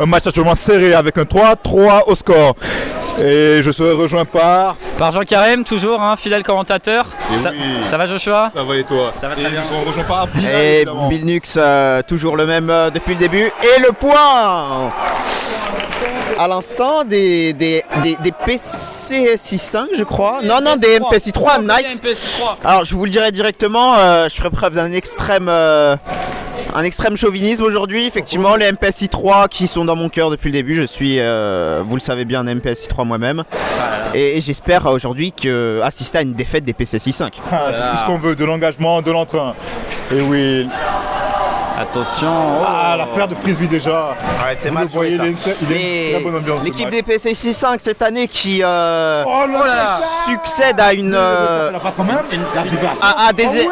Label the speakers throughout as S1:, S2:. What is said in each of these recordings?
S1: Un match actuellement serré avec un 3-3 au score. Et je serai rejoint par
S2: Jean Carême, toujours, fidèle commentateur. Ça va Joshua?
S1: Ça va et toi?
S2: Ça va très bien.
S1: Nous serons rejoints par Bilal,
S3: Et
S1: évidemment.
S3: Bill Nux, toujours le même depuis le début. Et le point à l'instant des PCSI 5 je crois. Non, des MPSI 3, nice. Alors je vous le dirai directement, je ferai preuve d'un extrême chauvinisme aujourd'hui. Effectivement, les MPSI 3 qui sont dans mon cœur depuis le début. Je suis, vous le savez bien, un MPSI 3 moi-même. Et j'espère aujourd'hui assister à une défaite des PCSI 5.
S1: C'est tout ce qu'on veut, de l'engagement, de l'entrain. Et oui.
S2: Attention.
S1: La paire de frisbee déjà.
S3: Ouais, c'est
S1: Vous
S3: mal
S1: le voyez,
S3: joué, ça.
S1: il est une très bonne ambiance.
S3: L'équipe
S1: ce match.
S3: des PCSI 5 cette année qui
S1: Oh là là.
S3: succède à une
S1: La passe quand même.
S3: à des
S1: Oui.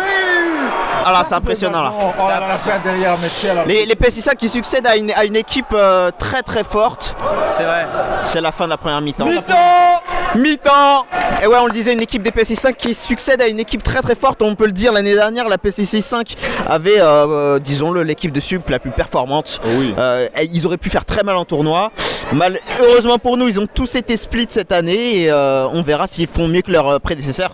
S3: alors c'est impressionnant là.
S1: Oh là là, la paire derrière, mais tiens là.
S3: Les PCSI 5 qui succèdent à une équipe très très forte.
S2: C'est vrai.
S3: C'est la fin de la première mi-temps.
S2: Mi-temps.
S3: Et ouais, on le disait, une équipe des PCSI 5 qui succède à une équipe très très forte. On peut le dire, l'année dernière, la PCSI 5 avait, disons-le, l'équipe de sup la plus performante.
S1: Oh oui.
S3: Ils auraient pu faire très mal en tournoi. Heureusement pour nous, ils ont tous été split cette année et on verra s'ils font mieux que leurs prédécesseurs.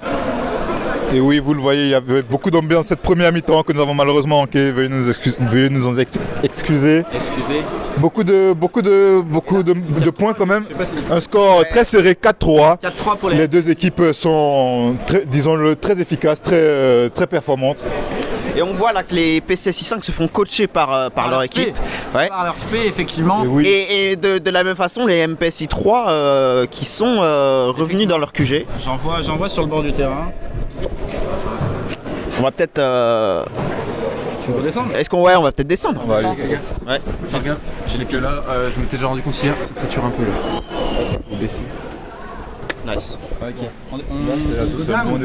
S1: Et oui, vous le voyez, il y avait beaucoup d'ambiance cette première mi-temps que nous avons malheureusement manqué. Veuillez nous en excuser. Beaucoup de points quand même. Un score très serré, 4-3.
S2: 4-3 pour
S1: Les deux équipes sont, disons-le, très efficaces, très performantes.
S3: Et on voit là que les PCSI 5 se font coacher par leur équipe. Ouais.
S2: Par leur spé, effectivement.
S1: Et oui.
S3: Et de la même façon, les MPSI 3 qui sont revenus dans leur QG.
S2: J'en vois sur le bord du terrain.
S3: On va peut-être.
S2: Tu veux descendre?
S3: Est-ce qu'on on va peut-être descendre.
S4: On va aller, les gars.
S3: Ouais.
S4: Fais gaffe, j'ai les que là, je m'étais déjà rendu compte hier, ça sature un peu là. Faut baisser.
S3: Nice.
S2: Ok.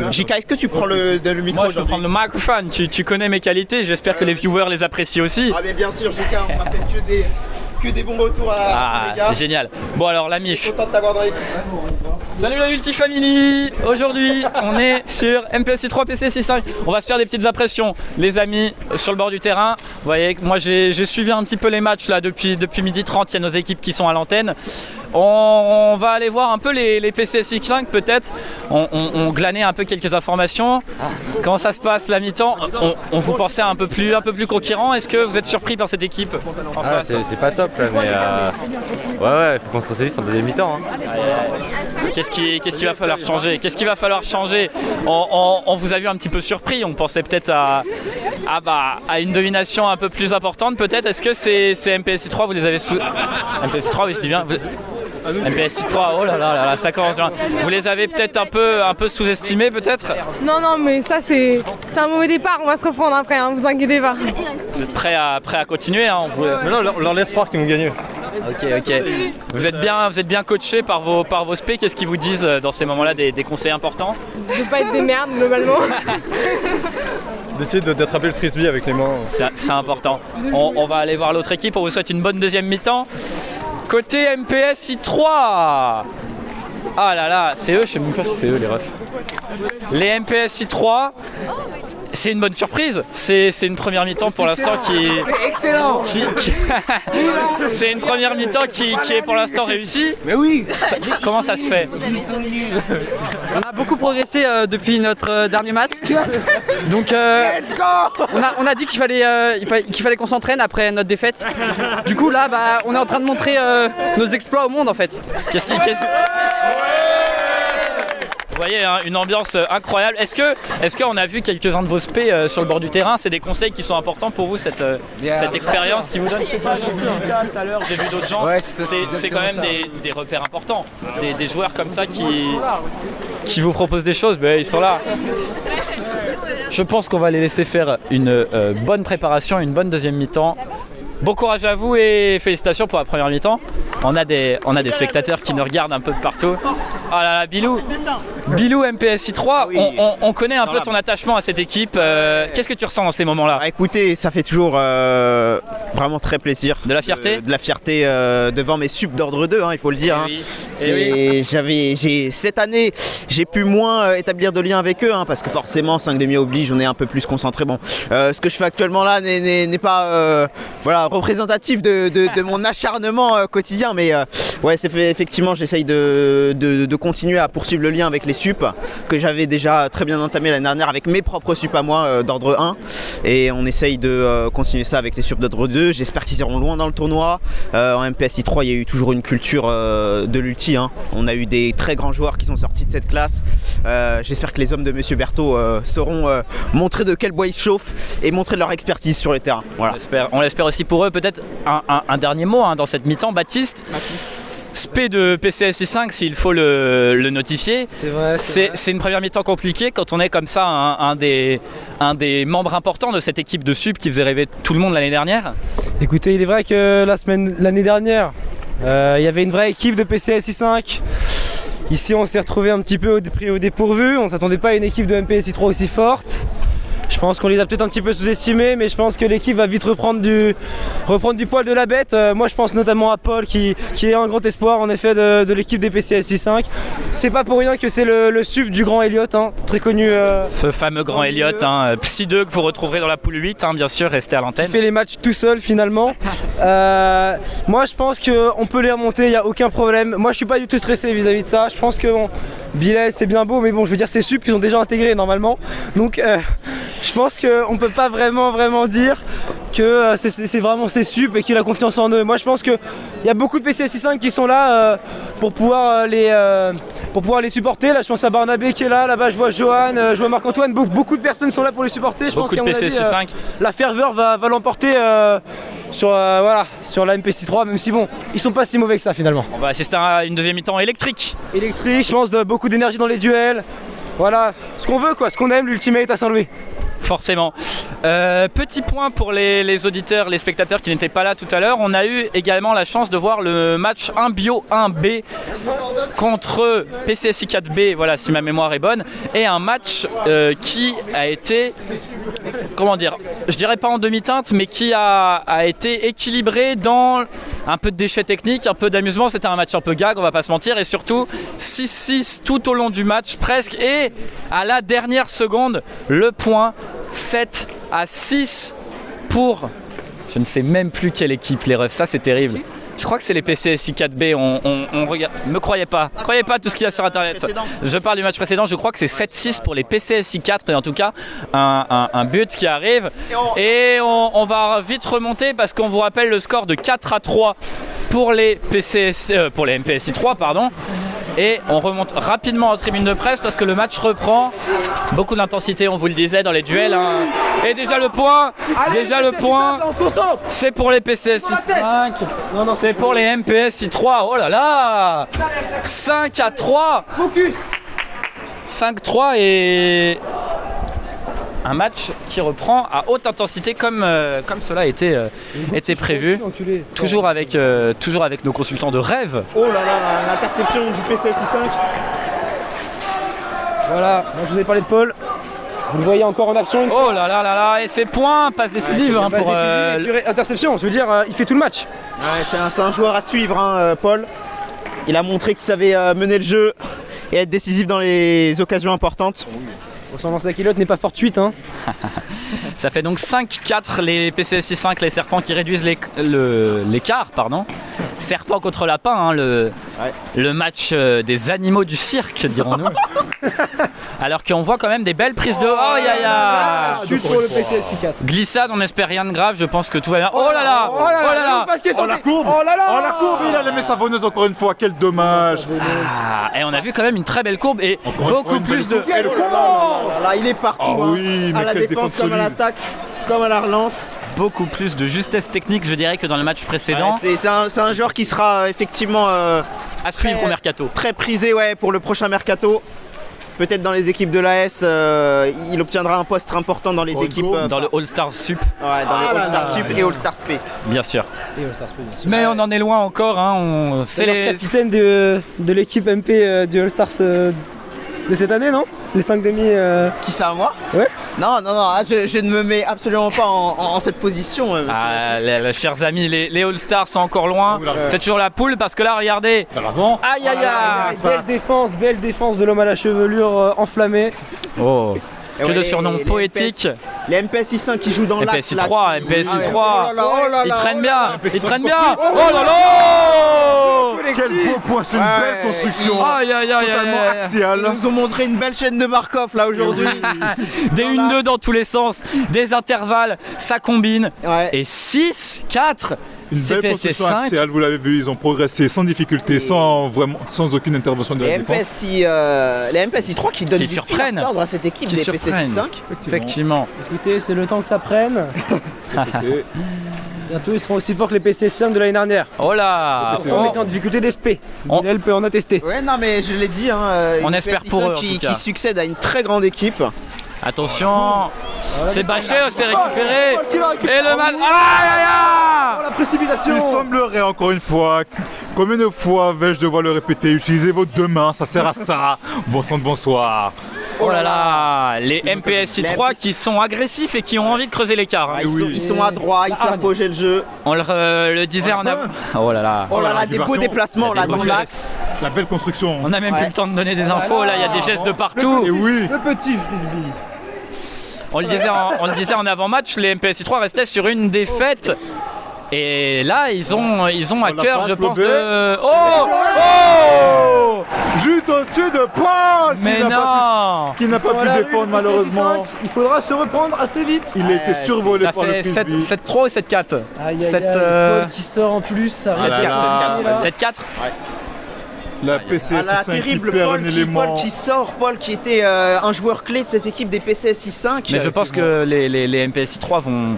S3: JK, est-ce que tu prends le micro?
S2: Moi je peux prendre le microphone, tu connais mes qualités, j'espère que les viewers les apprécient aussi.
S3: Ah mais bien sûr, JK, on m'a fait que des bons retours à les gars.
S2: Génial. Bon alors la MIF.
S3: Content de t'avoir dans l'équipe.
S2: Salut la Multifamily. Aujourd'hui on est sur MPSI 3 PCSI 5. On va se faire des petites impressions les amis sur le bord du terrain. Vous voyez moi j'ai suivi un petit peu les matchs là depuis midi 30, il y a nos équipes qui sont à l'antenne. On va aller voir un peu les PCSI 5 peut-être. On glanait un peu quelques informations. Comment ça se passe la mi-temps? On vous pensait un peu plus conquérant. Est-ce que vous êtes surpris par cette équipe en face?
S5: C'est pas top là, mais ouais, faut qu'on se ressaisisse en deuxième mi-temps.
S2: Qu'est-ce qu'il va falloir changer? On vous a vu un petit peu surpris. On pensait peut-être à une domination un peu plus importante peut-être. Est-ce que ces MPSI 3 vous les avez MPSI 3 oui je dis bien. MPSI 3, oh là là, ça commence bien. Vous les avez peut-être un peu sous-estimés peut-être?
S6: Non, mais ça c'est un mauvais départ, on va se reprendre après, vous inquiétez pas.
S2: Vous êtes prêts à continuer
S5: Mais non, on leur laisse croire qu'ils vont gagner.
S2: Ok. Vous êtes bien coachés par vos spé. Qu'est-ce qu'ils vous disent dans ces moments-là, des conseils importants?
S6: De pas être des merdes globalement.
S5: D'essayer d'attraper le frisbee avec les mains.
S2: C'est important. On va aller voir l'autre équipe, on vous souhaite une bonne deuxième mi-temps. Côté MPSI 3. Ah là là, c'est eux, je sais même pas si c'est eux les refs. Les MPSI 3, c'est une bonne surprise. C'est une première mi-temps pour l'instant qui...
S7: Excellent.
S2: C'est une première mi-temps qui est pour l'instant réussie.
S7: Mais oui.
S2: Comment ça se fait?
S8: On a beaucoup progressé depuis notre dernier match. Donc on a dit qu'il fallait qu'on s'entraîne après notre défaite. Du coup là on est en train de montrer nos exploits au monde en fait.
S2: Vous voyez une ambiance incroyable. Est-ce qu'on a vu quelques-uns de vos spé sur le bord du terrain? C'est des conseils qui sont importants pour vous cette expérience qui vous donne? Je sais pas, j'ai vu Lucas tout à l'heure, j'ai vu d'autres gens.
S7: Ouais,
S2: c'est quand même des repères importants. Des joueurs comme ça qui vous proposent des choses, ils sont là. Je pense qu'on va les laisser faire une bonne préparation, une bonne deuxième mi-temps. Bon courage à vous et félicitations pour la première mi-temps. On a des spectateurs qui nous regardent un peu de partout. là là, Bilou. Bilou MPSI 3,
S3: Oui.
S2: on connaît un
S3: Dans
S2: peu
S3: la-
S2: ton attachement à cette équipe. Qu'est-ce que tu ressens dans ces moments-là?
S3: Ah, écoutez, ça fait toujours vraiment très plaisir.
S2: De la fierté
S3: De la fierté devant mes subs d'ordre 2, il faut le dire.
S2: Eh oui. Eh oui.
S3: Cette année, j'ai pu moins établir de lien avec eux, parce que forcément, 5 demi oblige, on est un peu plus concentré. Bon, ce que je fais actuellement là n'est pas représentatif de mon acharnement quotidien, mais ouais, effectivement, j'essaye de continuer à poursuivre le lien avec les sups que j'avais déjà très bien entamé l'année dernière avec mes propres sups à moi d'ordre 1, et on essaye de continuer ça avec les sups d'ordre 2. J'espère qu'ils iront loin dans le tournoi. En MPSI 3, il y a eu toujours une culture de l'ulti. On a eu des très grands joueurs qui sont sortis de cette classe. J'espère que les hommes de Monsieur Berthaud sauront montrer de quel bois ils chauffent et montrer leur expertise sur le terrain. Voilà.
S2: On l'espère aussi pour eux. Peut-être un dernier mot dans cette mi-temps, Baptiste. Spé de PCSI 5 s'il faut le notifier.
S7: C'est vrai.
S2: C'est une première mi-temps compliquée quand on est comme ça un des membres importants de cette équipe de sub qui faisait rêver tout le monde l'année dernière.
S7: Écoutez, il est vrai que l'année dernière, il y avait une vraie équipe de PCSI 5. Ici, on s'est retrouvé un petit peu pris au dépourvu. On ne s'attendait pas à une équipe de MPSI 3 aussi forte. Je pense qu'on les a peut-être un petit peu sous-estimés, mais je pense que l'équipe va vite reprendre du poil de la bête. Moi, je pense notamment à Paul qui est un grand espoir en effet de l'équipe des PCSI 5. C'est pas pour rien que c'est le sub du grand Elliot, très connu.
S2: Ce fameux grand Elliot, Psy 2 que vous retrouverez dans la poule 8, bien sûr, restez à l'antenne.
S7: Il fait les matchs tout seul finalement. Moi, je pense qu'on peut les remonter, il n'y a aucun problème. Moi, je suis pas du tout stressé vis-à-vis de ça. Je pense que Bilal, c'est bien beau, mais bon, je veux dire, c'est sub qui sont déjà intégrés normalement. Donc, je pense qu'on peut pas vraiment dire que c'est vraiment ses sup et qu'il a confiance en eux. Moi, je pense qu'il y a beaucoup de PCSI 5 qui sont là pour pouvoir les supporter. Là, je pense à Barnabé qui est là-bas je vois Johan, je vois Marc-Antoine. Beaucoup de personnes sont là pour les supporter. Je
S2: Beaucoup
S7: pense
S2: de
S7: qu'à mon
S2: PCSI
S7: avis,
S2: 5.
S7: la ferveur va l'emporter sur la MPSI 3, même si bon, ils sont pas si mauvais que ça finalement.
S2: On va assister à une deuxième mi-temps électrique.
S7: Électrique, je pense, beaucoup d'énergie dans les duels. Voilà, ce qu'on veut ce qu'on aime, l'Ultimate à Saint-Louis.
S2: Forcément. Petit point pour les auditeurs, les spectateurs qui n'étaient pas là tout à l'heure. On a eu également la chance de voir le match 1 Bio 1B contre PCSI 4B, voilà, si ma mémoire est bonne. Et un match qui a été, comment dire, je dirais pas en demi-teinte, mais qui a été équilibré dans un peu de déchets techniques, un peu d'amusement. C'était un match un peu gag, on va pas se mentir. Et surtout 6-6 tout au long du match presque. Et à la dernière seconde, le point 7-6 pour, je ne sais même plus quelle équipe, les refs, ça c'est terrible. Je crois que c'est les PCSI 4B, on regarde, ne croyez pas tout ce qu'il y a sur internet. Je parle du match précédent, je crois que c'est 7-6 pour les PCSI 4, et en tout cas un but qui arrive. Et on va vite remonter parce qu'on vous rappelle le score de 4-3 pour les MPSI 3, pardon. Et on remonte rapidement en tribune de presse parce que le match reprend. Beaucoup d'intensité, on vous le disait, dans les duels. Et déjà le point, c'est pour les PCSI 5. Non, c'est pour les MPSI 3. Oh là là, 5-3. 5-3 et un match qui reprend à haute intensité comme cela était prévu. Toujours avec nos consultants de rêve.
S3: Oh là là, l'interception du PCSI 5.
S7: Voilà, moi je vous ai parlé de Paul. Vous le voyez encore en action.
S2: Oh là là là là, et c'est points, passe décisive pour
S7: interception, je veux dire, il fait tout le match.
S3: Ouais, c'est un joueur à suivre, Paul. Il a montré qu'il savait mener le jeu et être décisif dans les occasions importantes.
S7: Son lance à culotte n'est pas fortuite.
S2: Ça fait donc 5-4 les PCSI 5, les serpents qui réduisent l'écart, pardon. Serpent contre lapin, le match des animaux du cirque, dirons-nous. Alors qu'on voit quand même des belles prises de... Oh ya.
S7: Chute pour le PCSI 4.
S2: Glissade, on espère rien de grave, je pense que tout va bien. Oh là là.
S1: La courbe, il a mis sa savonneuse encore une fois, quel dommage.
S2: Et on a vu quand même une très belle courbe et beaucoup plus de...
S3: Là, il est partout,
S1: oui, mais
S3: à la
S1: quelle
S3: défense
S1: défense
S3: comme à
S1: solide.
S3: l'attaque, comme à la relance.
S2: Beaucoup plus de justesse technique, je dirais, que dans le match précédent.
S3: C'est un joueur qui sera effectivement
S2: À suivre au mercato.
S3: très prisé pour le prochain mercato. peut-être dans les équipes de l'AS, il obtiendra un poste important dans les
S1: Oh,
S3: équipes.
S2: Dans le All-Star Sup,
S3: Ouais, dans les All-Star Sup et All-Star P.
S2: bien sûr.
S7: Et All-Star Spain, bien sûr.
S2: Mais on en est loin encore. Hein.
S7: C'est le capitaine de l'équipe MP du All-Stars de cette année, non? Les 5 demi.
S3: Qui ça, moi?
S7: Ouais.
S3: Non, je ne me mets absolument pas en cette position.
S2: Ah, chers amis, les All-Stars sont encore loin. C'est toujours la poule parce que là, regardez.
S1: Vers l'avant.
S2: Aïe aïe aïe.
S7: Belle défense de l'homme à la chevelure enflammée.
S2: Oh, que
S3: Ouais,
S2: de surnoms
S3: les
S2: poétiques.
S3: Les MPSI 5 qui jouent dans l'axe.
S2: MPSI 3, MPSI 3. Ils prennent bien,
S1: MPSI
S2: ils prennent
S1: 3.
S2: bien. Oh là là.
S1: Quel beau point, c'est une belle construction.
S2: Aïe aïe aïe
S1: Totalement
S2: aïe.
S3: Ils
S1: axiale.
S3: nous ont montré une belle chaîne de Markov là aujourd'hui.
S2: Des 1-2 dans tous les sens, des intervalles, ça combine.
S3: Ouais.
S2: Et 6-4.
S1: Une belle
S2: CPC
S1: construction
S2: 5.
S1: axiale, vous l'avez vu, ils ont progressé sans difficulté, sans aucune intervention de la défense.
S3: Les MPSI 3 qui donnent
S2: Qui
S3: du
S2: surprennent.
S3: fil à retordre à cette équipe
S2: Qui
S3: des
S2: surprennent.
S3: PCC 5.
S2: Effectivement.
S7: Écoutez, c'est le temps que ça prenne.
S1: C'est-
S7: Bientôt, ils seront aussi forts que les PC5 de l'année dernière.
S2: Oh là.
S7: Pourtant, on était en difficulté d'SP.
S2: On-
S7: Elle peut en attester.
S3: Ouais, non, mais je l'ai dit, hein,
S2: On
S3: une
S2: espère
S3: PSI
S2: pour
S3: 5
S2: eux, en tout cas.
S3: qui succède à une très grande équipe.
S2: Attention. C'est bâché, c'est récupéré. Et le mal. Aïe aïe aïe.
S7: La précipitation.
S1: Il semblerait encore une fois, combien de fois vais-je devoir le répéter, utilisez vos deux mains, ça sert à ça. Bon sang de bonsoir.
S2: Oh là là. Les MPSI 3 qui sont agressifs et qui ont envie de creuser l'écart. hein.
S3: Ah, ils sont à droite, ils savent poser le jeu.
S2: On le disait en avant. Oh là là.
S3: Oh là là,
S1: la
S3: des beaux
S1: récupération.
S3: déplacements là
S2: Des beaux
S3: dans
S2: gestes.
S3: l'axe.
S1: La belle construction.
S2: On n'a même plus
S3: Ouais.
S2: le temps de donner des infos. Là, il y a des gestes de partout.
S1: Et oui,
S7: Le petit frisbee.
S2: On le disait en avant-match, les MPSI 3 restaient sur une défaite. Et là, ils ont à
S1: la
S2: cœur,
S1: passe,
S2: je pense,
S1: Lobé.
S2: de. Oh
S1: juste au-dessus de Paul
S2: Mais non
S1: qui n'a pas pu défendre malheureusement.
S7: Il faudra se reprendre assez vite.
S1: Il a été survolé
S2: Ça
S1: par le
S2: fait
S1: frisbee.
S2: 7-3 ou 7-4
S7: Aïe aïe
S2: Sept,
S7: aïe, Paul qui sort en plus, ça
S1: Ah là
S7: reste
S1: là.
S7: là.
S2: 7-4
S1: La
S3: Ah
S1: PCS
S3: là,
S1: 5 qui
S3: terrible
S1: perd
S3: Paul
S1: un
S3: Paul
S1: élément.
S3: qui sort, Paul qui était un joueur clé de cette équipe des PCSI 5.
S2: Mais je pense que les MPSI 3 vont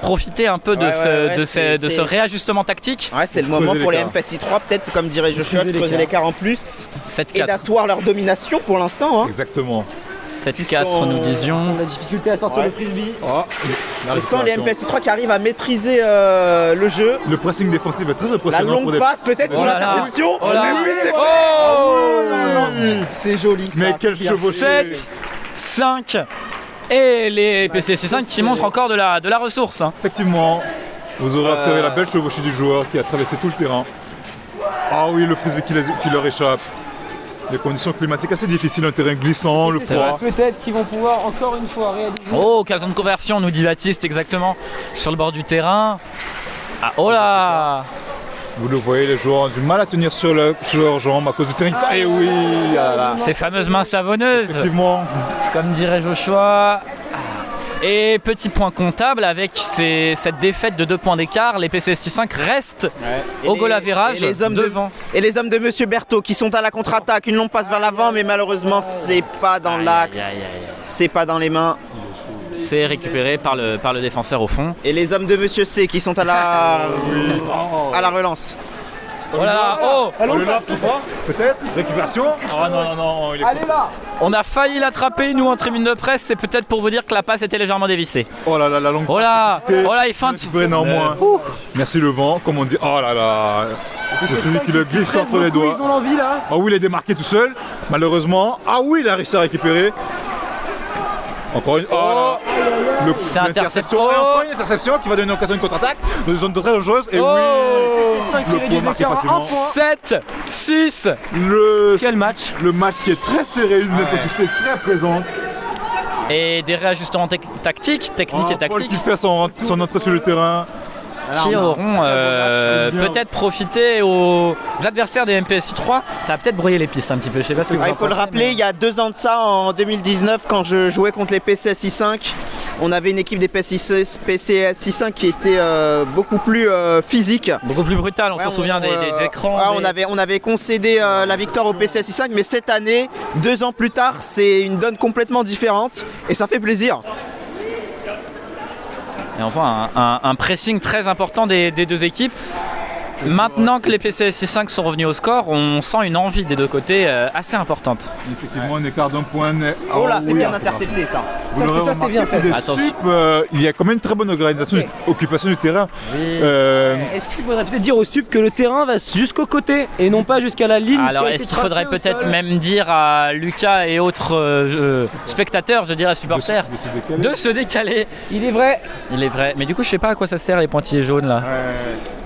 S2: profiter un peu de
S3: Ouais,
S2: ce,
S3: ouais,
S2: de
S3: c'est-
S2: ce réajustement tactique.
S3: Ouais, c'est le moment
S1: Creuser
S3: pour les
S1: l'écart.
S3: MPSI 3, peut-être comme dirait Joshua, de creuser l'écart en plus et
S2: 7-4.
S3: d'asseoir leur domination pour l'instant. Hein.
S1: Exactement.
S2: 7-4, nous disions.
S7: La difficulté à sortir
S3: Ouais.
S7: le frisbee.
S1: Oh, la
S3: On sent les
S1: récupération.
S3: MPSI 3 qui arrivent à maîtriser le jeu.
S1: Le pressing défensif est très
S3: La
S1: impressionnant pour
S3: longue
S1: des...
S3: passe peut-être
S2: Oh
S3: pour
S2: là là.
S3: l'interception.
S2: Oh là.
S3: Mais oui, c'est
S2: Oh
S3: Non, c'est joli ça.
S1: Mais quel
S3: c'est bien.
S1: chevauché.
S2: 7, 5 et les PCC 5 qui montrent encore de la ressource. hein.
S1: Effectivement, vous aurez observé la belle chevauchée du joueur qui a traversé tout le terrain. Ah oui, le frisbee qui leur échappe. Des conditions climatiques assez difficiles, un terrain glissant, le froid.
S7: Peut-être qu'ils vont pouvoir encore une fois réaliser.
S2: Oh, occasion de conversion, nous dit Baptiste exactement, sur le bord du terrain. Ah, oh là.
S1: Vous le voyez, les joueurs ont du mal à tenir sur leurs jambes à cause du terrain. Ah et oui, ah là là.
S2: Ces fameuses mains savonneuses,
S1: Effectivement,
S2: comme dirait Joshua. Et petit point comptable, avec cette défaite de 2 points d'écart, les PCSI 5 restent
S3: Et
S2: au
S3: les-
S2: goal average
S3: et les hommes
S2: devant.
S3: Et les hommes de Monsieur Berthaud qui sont à la contre-attaque, une longue passe vers l'avant, mais malheureusement c'est pas dans l'axe, c'est pas dans les mains.
S2: C'est récupéré par le défenseur au fond.
S3: Et les hommes de Monsieur C qui sont à la relance.
S2: Voilà, oh,
S1: on le lance tout fort, peut-être. Récupération. Ah non, non, non, il est
S7: Allez là.
S2: on a failli l'attraper nous en tribune de presse, c'est peut-être pour vous dire que la passe était légèrement dévissée.
S1: Oh là là, la longue.
S2: Oh là, il feinte.
S1: Récupéré néanmoins. Merci le vent, comme on dit. Oh là là. Le frisbee qui le glisse entre les doigts.
S7: Ils ont l'envie là.
S1: Ah oui, il est démarqué tout seul, malheureusement. Ah oui, il a réussi à récupérer. Encore une. Oh là.
S2: C'est intercepté.
S1: L'interception. Et encore une interception qui va donner une occasion de contre-attaque dans une zone très dangereuse. Et
S2: Oh.
S1: oui,
S7: C'est 5 qui
S1: le point
S7: réduisent
S1: marqué
S7: l'écart à un
S1: facilement.
S7: point.
S2: 7, 6. Quel match.
S1: Le match qui est très serré, une intensité très présente.
S2: Et des réajustements techniques et
S1: Paul
S2: tactiques
S1: qui fait son entrée sur le terrain.
S2: qui auront peut-être profité aux adversaires des MPSI 3. Ça va peut-être brouiller les pistes un petit peu. Je sais pas ce que vous en
S3: Il faut le
S2: pensez,
S3: rappeler,
S2: mais-
S3: il y a 2 ans de ça, en 2019, quand je jouais contre les PCSI 5, on avait une équipe des PCSI 5 qui était beaucoup plus physique.
S2: Beaucoup plus brutal, on
S3: Ouais,
S2: s'en souvient des écrans.
S3: ouais, on avait concédé la victoire au PCSI 5, mais cette année, 2 ans plus tard, c'est une donne complètement différente et ça fait plaisir.
S2: Et enfin, un pressing très important des deux équipes. Maintenant que les PCS65 sont revenus au score, on sent une envie des deux côtés assez importante.
S1: Effectivement, un écart d'un point.
S3: Oh là, c'est bien intercepté ça.
S7: Ça, c'est bien fait.
S2: Attention.
S1: Il y a quand même une très bonne organisation, occupation du terrain.
S7: Est-ce qu'il faudrait peut-être dire au sub que le terrain va jusqu'au côté et non pas jusqu'à la ligne?
S2: Alors est-ce qu'il faudrait peut-être même dire à Lucas et autres spectateurs, je dirais supporters, de se décaler?
S7: Il est vrai.
S2: Il est vrai. Mais du coup, je sais pas à quoi ça sert les pointillés jaunes là.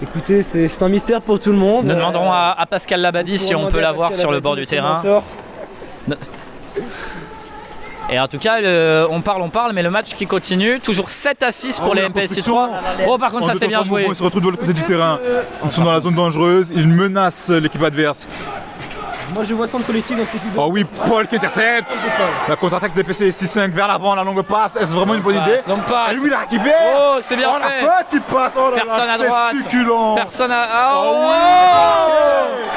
S7: Écoutez, c'est un mystère pour tout le monde.
S2: Nous demanderons à Pascal Labadie si on peut l'avoir sur le bord du terrain. Et en tout cas, on parle, mais le match qui continue, toujours 7-6 pour les MPSI 3. Oh, par contre, ça c'est bien joué.
S1: Ils se retrouvent de l'autre côté du terrain. Ils sont dans la zone dangereuse, ils menacent l'équipe adverse.
S7: Moi je vois centre collectif dans cette équipe.
S1: Oh oui, Paul qui intercepte. La contre-attaque des PCS65 vers l'avant, la longue passe. Est-ce vraiment une bonne idée?
S2: Longue passe.
S1: Et lui il a récupéré.
S2: Oh, c'est bien fait.
S1: La petite passe. Oh là là,
S2: Personne à droite.
S1: c'est succulent.
S2: Personne à...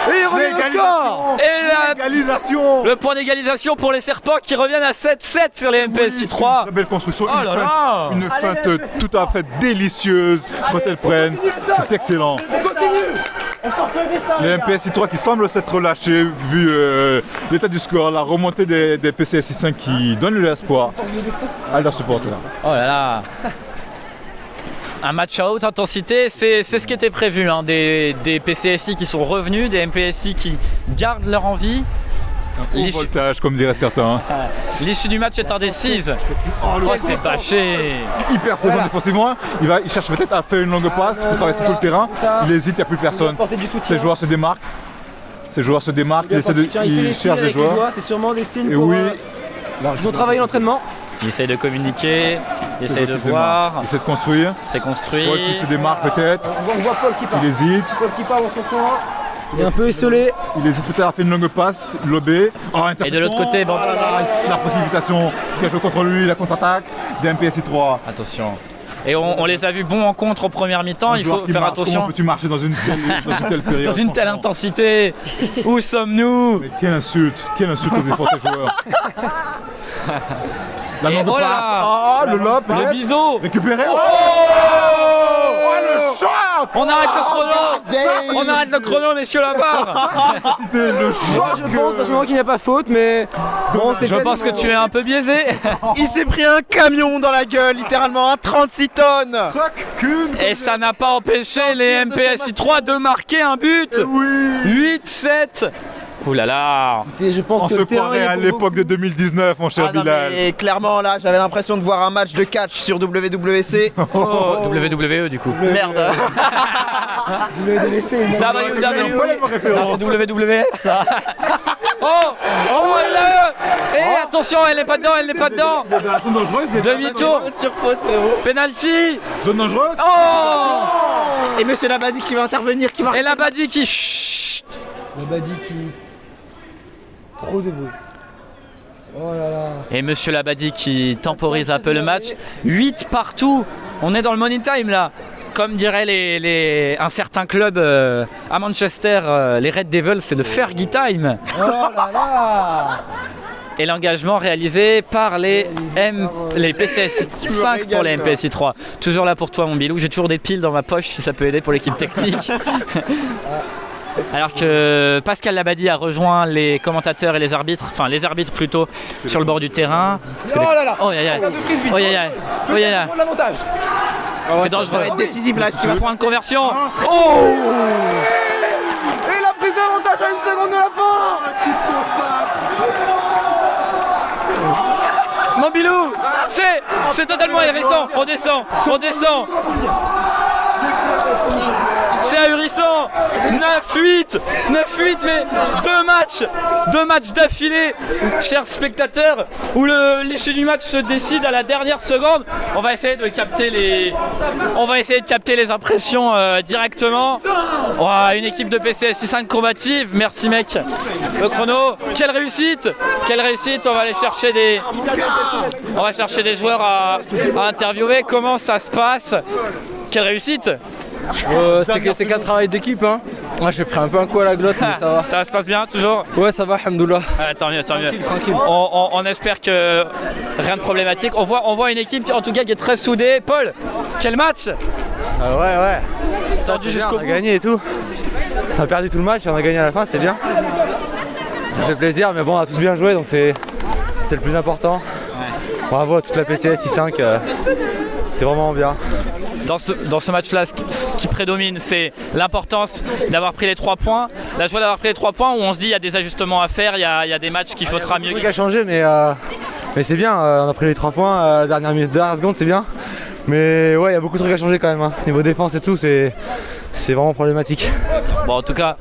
S7: Et il revient au score.
S2: Et
S1: L'égalisation.
S2: le point d'égalisation pour les Serpents qui reviennent à 7-7 sur les MPSI 3.
S1: Très belle construction.
S2: Oh là là.
S1: Une feinte tout à fait délicieuse quand elles prennent. C'est excellent. Les MPSI 3 qui semblent s'être relâchés vu l'état du score, la remontée des PCSI 5 qui donnent de l'espoir à leurs supporters.
S2: Oh là là. Un match à haute intensité, c'est ce qui était prévu, hein, des PCSI qui sont revenus, des MPSI qui gardent leur envie.
S1: Au voltage, comme diraient certains.
S2: L'issue du match est indécise. Oh, c'est bâché.
S1: Hyper présent défensivement. Il cherche peut-être à faire une longue passe pour traverser tout le terrain. Il hésite, il n'y a plus personne. Ses joueurs se démarquent. Il cherche des joueurs.
S7: C'est sûrement des signes.
S1: Et
S7: pour,
S1: oui.
S7: Ils ont travaillé l'entraînement.
S2: Il essaie de communiquer, il essaie de voir.
S1: Il essaie de construire.
S2: C'est construit.
S1: Paul qui se démarque peut-être.
S7: On voit Paul qui part.
S1: Il hésite.
S7: Paul qui part dans son coin. Il est un peu esselé.
S1: Il hésite peut-être à faire une longue passe, lobé. Oh,
S2: Et de l'autre côté, bon.
S1: Oh là là, la précipitation qui a joué contre lui, la contre-attaque des MPSI 3.
S2: Attention. Et on les a vus bons en contre en première mi-temps, il faut faire attention.
S1: Comment peux-tu marcher dans une telle période?
S2: Dans une telle intensité. Où sommes-nous?
S1: Mais quelle insulte aux efforts des joueurs. La
S2: Et
S1: longue
S2: oh là
S1: passe.
S2: là.
S1: Oh, le lob.
S2: Le biseau.
S1: Récupéré.
S2: Oh,
S1: le choc.
S2: on arrête le chrono. On arrête le chrono, messieurs là-bas.
S1: C'était le choc.
S7: Je pense personnellement qu'il n'y a pas faute, mais bon, c'est
S2: Je pense que tu es un peu biaisé.
S3: Il s'est pris un camion dans la gueule, littéralement, un 36 tonnes.
S2: Et ça n'a pas empêché les MPSI 3 de marquer un but. 8-7. Ouh là là.
S7: je pense
S1: On
S7: que
S1: se
S7: le terrain
S1: croirait
S7: est
S1: à
S7: pour
S1: l'époque de 2019, mon cher
S3: Ah non,
S1: Bilal.
S3: mais clairement là, j'avais l'impression de voir un match de catch sur WWC.
S2: Oh, WWE du coup.
S3: Merde.
S7: Vous l'avez laissé.
S2: Ça va,
S1: pas la même référence.
S2: c'est WWF ça. Oh, elle a... Et attention, elle n'est pas dedans, elle n'est pas dedans.
S1: Dans la zone dangereuse,
S2: Demi-tour.
S3: Sur faute, frérot.
S2: Penalty.
S1: zone dangereuse.
S2: Oh.
S3: Et monsieur Labadie qui va intervenir, qui va.
S2: Et la Badi qui... Chut.
S7: Le Badi qui. Trop de bruit. Oh là là.
S2: Et monsieur Labadi qui temporise un peu le match. 8 partout. On est dans le money time là. Comme dirait un certain club à Manchester, les Red Devils, c'est le Fergie time.
S7: Oh là là.
S2: Et l'engagement réalisé par les PCS 5 pour les MPSI 3. Toujours là pour toi mon Bilou. J'ai toujours des piles dans ma poche si ça peut aider pour l'équipe technique. Alors que Pascal Labadie a rejoint les commentateurs et les arbitres, enfin les arbitres plutôt, sur le bord du terrain.
S7: Oh là là.
S2: Oh aïe aïe. Oh aïe aïe. Oh aïe aïe.
S7: Prendre l'avantage.
S2: C'est dangereux.
S3: Ça va être décisif là. Tu vas
S2: Point de conversion. Oh.
S7: Et la prise d'avantage à une seconde de la fin.
S2: Mon Bilou, c'est totalement ahurissant. On descend. C'est ahurissant. 9-8, mais deux matchs d'affilée, chers spectateurs, où l'issue du match se décide à la dernière seconde. On va essayer de capter les impressions directement. Oh, une équipe de PCS 5 combative. Merci mec. Le chrono. Quelle réussite. On va aller chercher des joueurs à interviewer. Comment ça se passe? Quelle réussite.
S7: C'est qu'un travail d'équipe, hein. Moi j'ai pris un peu un coup à la glotte, mais ça va.
S2: Ça se passe bien toujours?
S7: Ouais, ça va, alhamdoulilah.
S2: Tant mieux.
S7: Tranquille.
S2: On espère que rien de problématique. On voit une équipe en tout cas qui est très soudée. Paul, quel match?
S5: Ouais.
S2: Tendu jusqu'au bout.
S5: Gagné et tout. On a perdu tout le match et on a gagné à la fin, c'est bien. Ça fait plaisir, mais bon, on a tous bien joué, donc c'est le plus important. Bravo à toute la PCS I5, c'est vraiment bien.
S2: Dans ce match-là, ce qui prédomine, c'est l'importance d'avoir pris les 3 points. La joie d'avoir pris les 3 points où on se dit il y a des ajustements à faire, il y a des matchs qu'il faudra mieux.
S5: Il y a beaucoup de trucs à changer, mais c'est bien. On a pris les 3 points, dernière seconde, c'est bien. Mais ouais, il y a beaucoup de trucs à changer quand même. Hein. Niveau défense et tout, c'est vraiment problématique.
S2: Bon, en tout cas,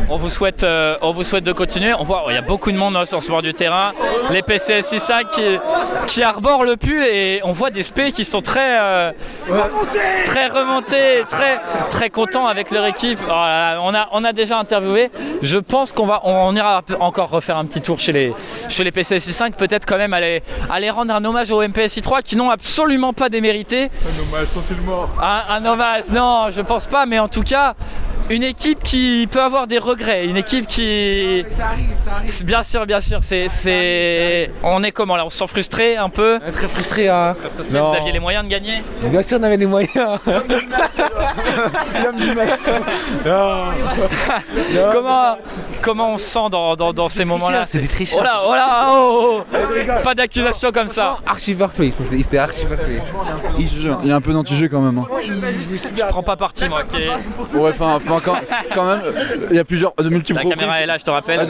S2: on vous souhaite de continuer. On voit, il y a beaucoup de monde sur ce bord du terrain. Les PCS I5 qui arborent le pull et on voit des spé qui sont très remontés, très contents avec leur équipe. Oh là là, on a déjà interviewé. Je pense on ira encore refaire un petit tour chez les PCS I5, peut-être quand même aller rendre un hommage aux MPS I3 qui n'ont absolument pas démérité.
S1: Un hommage, sont-ils morts?
S2: Un hommage, non, je pense pas, mais en tout cas. Une équipe qui peut avoir des regrets, une équipe qui...
S7: Ça arrive.
S2: Bien sûr, on est comment là? On se sent frustré un peu?
S7: Très frustré, hein.
S2: Vous aviez les moyens de gagner?
S7: Bien sûr, on avait les moyens. L'homme du match.
S2: Comment on se sent dans ces moments-là?
S7: C'est des tricheurs.
S2: Oh là, pas d'accusation comme ça.
S7: Archi fair play, c'était archi fair play.
S4: Il y a un peu d'anti-jeu quand même. Hein.
S2: Je prends pas parti moi.
S4: Ouais, enfin quand même, il y a plusieurs, de multiples
S2: La
S4: reprises.
S2: caméra est là, je te rappelle.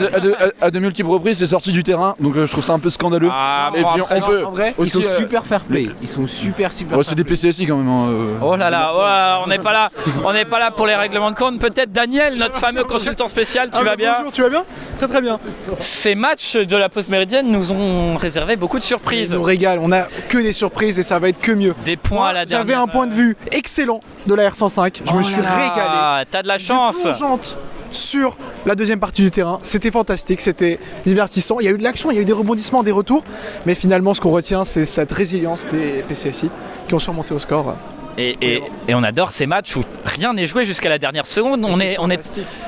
S4: À de multiples reprises, c'est sorti du terrain, donc je trouve ça un peu scandaleux.
S2: Et
S4: puis
S2: après,
S4: on peut
S7: En vrai, ils sont super fair play. Ils sont super
S4: Ouais, c'est des PCSI quand même. Hein,
S2: Oh là là, on n'est pas là pour les règlements de compte. Peut-être Daniel, notre fameux consultant spécial, tu vas bien?
S9: Bonjour, tu vas bien? Très bien.
S2: Ces matchs de la pause méridienne nous ont réservé beaucoup de surprises.
S9: On nous régale, on a que des surprises et ça va être que mieux.
S2: Des points à la dernière.
S9: J'avais un point de vue excellent de la R105, je me suis régalé.
S2: T'as de la chance.
S9: Plongeante sur la deuxième partie du terrain, c'était fantastique, c'était divertissant, il y a eu de l'action, il y a eu des rebondissements, des retours, mais finalement ce qu'on retient c'est cette résilience des PCSI qui ont surmonté au score.
S2: Et on adore ces matchs où rien n'est joué jusqu'à la dernière seconde.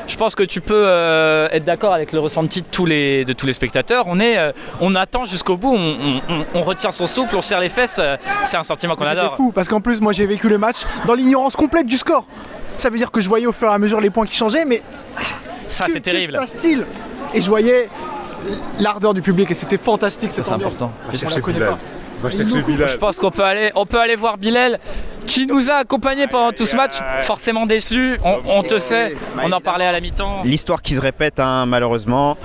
S2: Je pense que tu peux être d'accord avec le ressenti de tous les spectateurs. On attend jusqu'au bout, on retient son souffle, on serre les fesses. C'est un sentiment qu'on adore.
S9: C'était fou parce qu'en plus moi j'ai vécu le match dans l'ignorance complète du score. Ça veut dire que je voyais au fur et à mesure les points qui changeaient, mais
S2: ça c'est terrible.
S9: Que se passe-t-il? Et je voyais l'ardeur du public et c'était fantastique cette ambiance.
S2: C'est important.
S9: On la connaît pas.
S2: Je pense qu'on peut aller voir Bilal qui nous a accompagnés pendant tout ce match, forcément déçu, on te sait, on en parlait à la mi-temps.
S3: L'histoire qui se répète hein, malheureusement.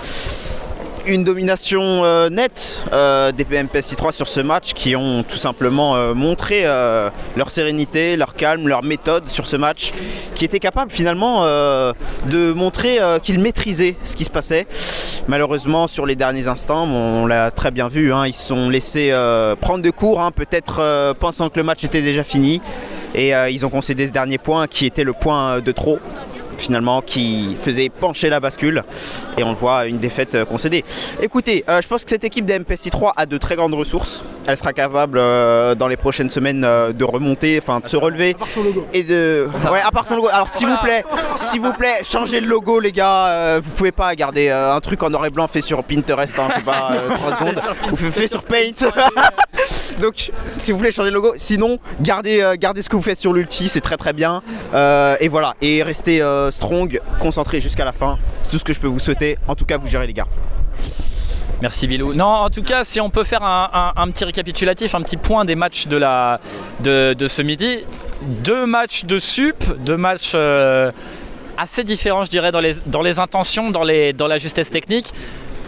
S3: Une domination nette des MPS I3 sur ce match qui ont tout simplement montré leur sérénité, leur calme, leur méthode sur ce match, qui étaient capables finalement de montrer qu'ils maîtrisaient ce qui se passait. Malheureusement sur les derniers instants, on l'a très bien vu, hein, ils se sont laissés prendre de court, hein, peut-être pensant que le match était déjà fini, et ils ont concédé ce dernier point qui était le point de trop. Finalement qui faisait pencher la bascule et on le voit, une défaite concédée. Écoutez, je pense que cette équipe des MPS I3 a de très grandes ressources. Elle sera capable dans les prochaines semaines de remonter, enfin de se relever et de... Ouais, à part son logo. Alors s'il vous plaît, changez le logo les gars. Vous pouvez pas garder un truc en noir et blanc fait sur Pinterest, hein, je sais pas, 3 secondes, ou fait sur Paint. Donc s'il vous plaît, changez le logo. Sinon, gardez ce que vous faites sur l'ulti, c'est très bien. Et voilà, et restez strong, concentré jusqu'à la fin. C'est tout ce que je peux vous souhaiter. En tout cas, vous gérez les gars.
S2: Merci Bilou. Non, en tout cas, si on peut faire un petit récapitulatif, un petit point des matchs de ce midi. 2 matchs de sup, 2 matchs assez différents, je dirais, dans les intentions, dans la justesse technique.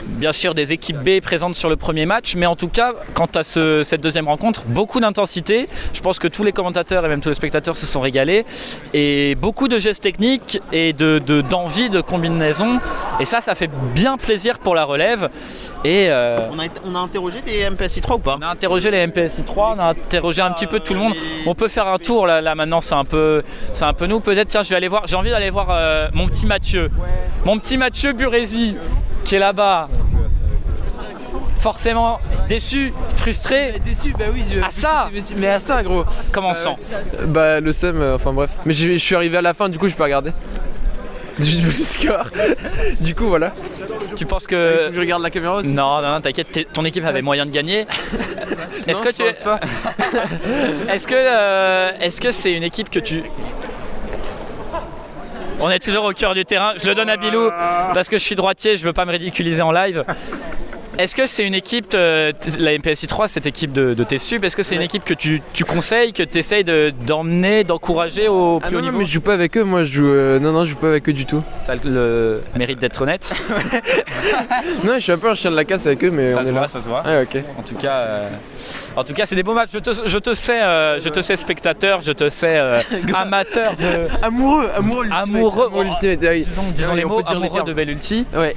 S2: Bien sûr des équipes B présentes sur le premier match, mais en tout cas quant à cette deuxième rencontre, beaucoup d'intensité. Je pense que tous les commentateurs et même tous les spectateurs se sont régalés, et beaucoup de gestes techniques et d'envie de combinaison, et ça fait bien plaisir pour la relève. Et
S3: on a interrogé des MPS I3 ou pas?
S2: On a interrogé les MPS I3, on a interrogé un petit peu tout le monde. On peut faire un tour là maintenant, c'est un peu nous. Peut-être tiens, j'ai envie d'aller voir mon petit Mathieu Burezi qui est là-bas. Forcément déçu, frustré.
S7: Déçu, bah oui.
S2: À ça.
S7: Mais à ça, gros.
S2: Comment on sent?
S7: Bah le seum, enfin bref. Mais je suis arrivé à la fin, du coup je peux regarder. J'ai vu le score. Du coup voilà.
S2: Tu penses que...
S7: Faut que je regarde la caméra aussi?
S2: Non, t'inquiète, ton équipe avait moyen de gagner. Est-ce que c'est une équipe que tu... On est toujours au cœur du terrain. Je le donne à Bilou parce que je suis droitier, je veux pas me ridiculiser en live. Est-ce que c'est une équipe, la MPSI 3, cette équipe de tes subs, est-ce que c'est une équipe que tu conseilles, que tu essayes d'emmener, d'encourager au plus haut niveau?
S10: Non, mais je joue pas avec eux, moi je joue. Non, je joue pas avec eux du tout.
S2: Ça a le mérite d'être honnête.
S10: Non, je suis un peu un chien de la casse avec eux, mais
S2: Ça
S10: on
S2: se
S10: est
S2: voit,
S10: là.
S2: ça se voit.
S10: Ah, ok.
S2: En tout cas, c'est des beaux matchs. Je te sais spectateur, je te sais amateur de.
S10: Amoureux
S2: Disons les mots, amoureux de Belle Ulti.
S10: Ouais.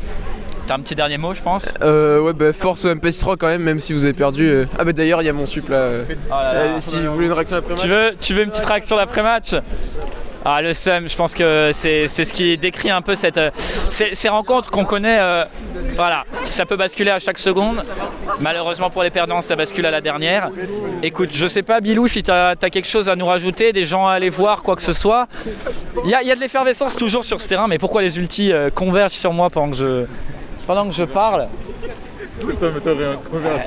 S2: T'as un petit dernier mot, je pense.
S10: Ouais, bah force au MPSI 3 quand même si vous avez perdu. Ah, bah d'ailleurs, il y a mon sup là. Si vous voulez une réaction après match.
S2: Tu veux une petite réaction d'après-match? Ah, le seum, je pense que c'est ce qui décrit un peu ces rencontres qu'on connaît. Voilà, ça peut basculer à chaque seconde. Malheureusement pour les perdants, ça bascule à la dernière. Écoute, je sais pas, Bilou, si t'as quelque chose à nous rajouter, des gens à aller voir, quoi que ce soit. Il y a de l'effervescence toujours sur ce terrain, mais pourquoi les ultis convergent sur moi pendant que je parle?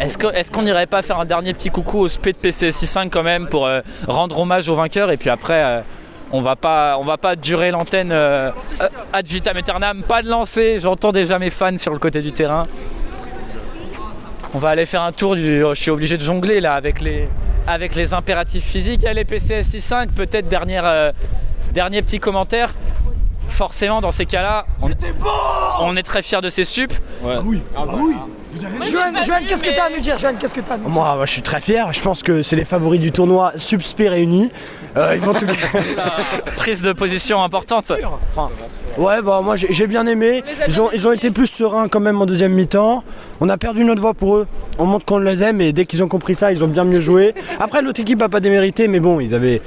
S2: Est-ce qu'on n'irait pas faire un dernier petit coucou au spé de PCSI 5 quand même pour rendre hommage aux vainqueurs, et puis après on va pas durer l'antenne ad vitam aeternam, pas de lancer, j'entends déjà mes fans sur le côté du terrain. On va aller faire un tour je suis obligé de jongler là avec les impératifs physiques. Allez, PCSI 5, peut-être dernier petit commentaire. Forcément, dans ces cas-là, on est très fiers de ces sups.
S7: Ouais. Ah oui. Joanne, qu'est-ce que t'as à nous dire? Moi, je suis très fier. Je pense que c'est les favoris du tournoi Subspé réunis. Ils vont tout.
S2: Prise de position importante.
S7: Ouais, bah moi j'ai bien aimé. Ils ont été plus sereins quand même en deuxième mi-temps. On a perdu notre voix pour eux. On montre qu'on les aime et dès qu'ils ont compris ça, ils ont bien mieux joué. Après, l'autre équipe a pas démérité, mais bon, ils avaient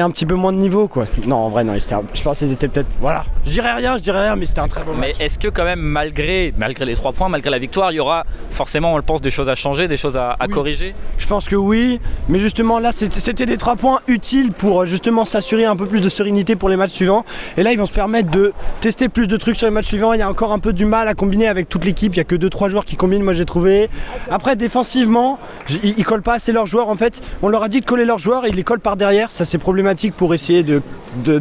S7: un petit peu moins de niveau, quoi. Non, en vrai, non, je pense qu'ils étaient peut-être. Voilà. Je dirais rien, mais c'était un très bon match.
S2: Mais est-ce que, quand même, malgré les 3 points, malgré la victoire, il y aura forcément, on le pense, des choses à changer, des choses à corriger?
S7: Je pense que oui, mais justement, là, c'était des 3 points utiles pour justement s'assurer un peu plus de sérénité pour les matchs suivants. Et là, ils vont se permettre de tester plus de trucs sur les matchs suivants. Il y a encore un peu du mal à combiner avec toute l'équipe. Il n'y a que 2-3 joueurs qui combinent, moi, j'ai trouvé. Après, défensivement, ils collent pas assez leurs joueurs. En fait, on leur a dit de coller leurs joueurs et ils les collent par derrière. Ça, c'est problématique pour essayer de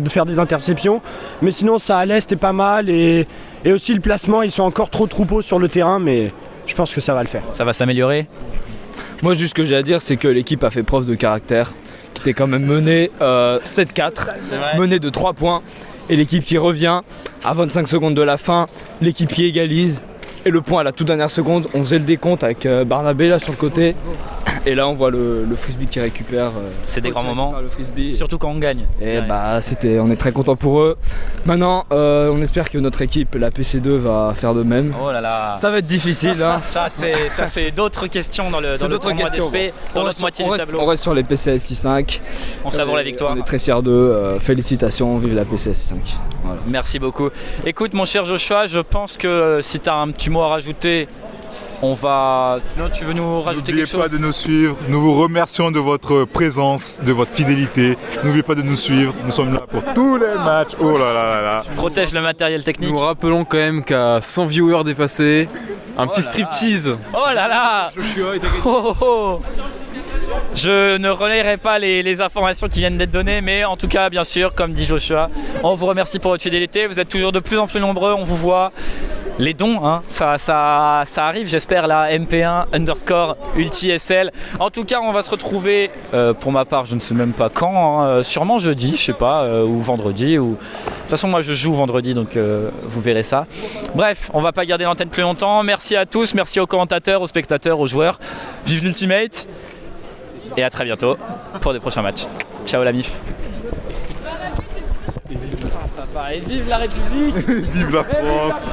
S7: faire des interceptions, mais sinon ça allait, c'était pas mal, et aussi le placement, ils sont encore trop troupeaux sur le terrain, mais je pense que ça va le faire.
S2: Ça va s'améliorer.
S11: Moi, juste ce que j'ai à dire, c'est que l'équipe a fait preuve de caractère, qui était quand même menée 7-4, menée de 3 points, et l'équipe qui revient à 25 secondes de la fin, l'équipe qui égalise, et le point à la toute dernière seconde. On faisait le décompte avec Barnabé là sur le côté. Et là on voit le frisbee qui récupère.
S2: C'est des grands moments, surtout quand on gagne.
S11: Et bah on est très content pour eux. Maintenant on espère que notre équipe, la PC2, va faire de même.
S2: Oh là là.
S11: Ça va être difficile. Hein.
S2: Ça c'est d'autres questions dans le tournoi d'SP, dans l'autre moitié du tableau.
S11: On reste sur les PCSI 5.
S2: On savoure la victoire.
S11: On est très fiers d'eux. Félicitations, vive la PCSI 5. Voilà.
S2: Merci beaucoup. Écoute mon cher Joshua, je pense que si tu as un petit mot à rajouter, on va... Non, tu veux nous rajouter quelque chose?
S1: N'oubliez pas de nous suivre. Nous vous remercions de votre présence, de votre fidélité. N'oubliez pas de nous suivre. Nous sommes là pour tous les matchs. Oh là là là là.
S2: Je protège le matériel technique.
S10: Nous rappelons quand même qu'à 100 viewers dépassés, un petit striptease.
S2: Oh là là. Je ne relayerai pas les informations qui viennent d'être données, mais en tout cas, bien sûr, comme dit Joshua, on vous remercie pour votre fidélité. Vous êtes toujours de plus en plus nombreux, on vous voit. Les dons, hein, ça arrive, j'espère, la MP1_UltiSL. En tout cas, on va se retrouver, pour ma part, je ne sais même pas quand, hein, sûrement jeudi, je sais pas, ou vendredi. De toute façon, moi je joue vendredi, donc vous verrez ça. Bref, on va pas garder l'antenne plus longtemps. Merci à tous, merci aux commentateurs, aux spectateurs, aux joueurs. Vive l'Ultimate et à très bientôt pour des prochains matchs. Ciao la MIF. Et vive la République.
S1: Vive la France.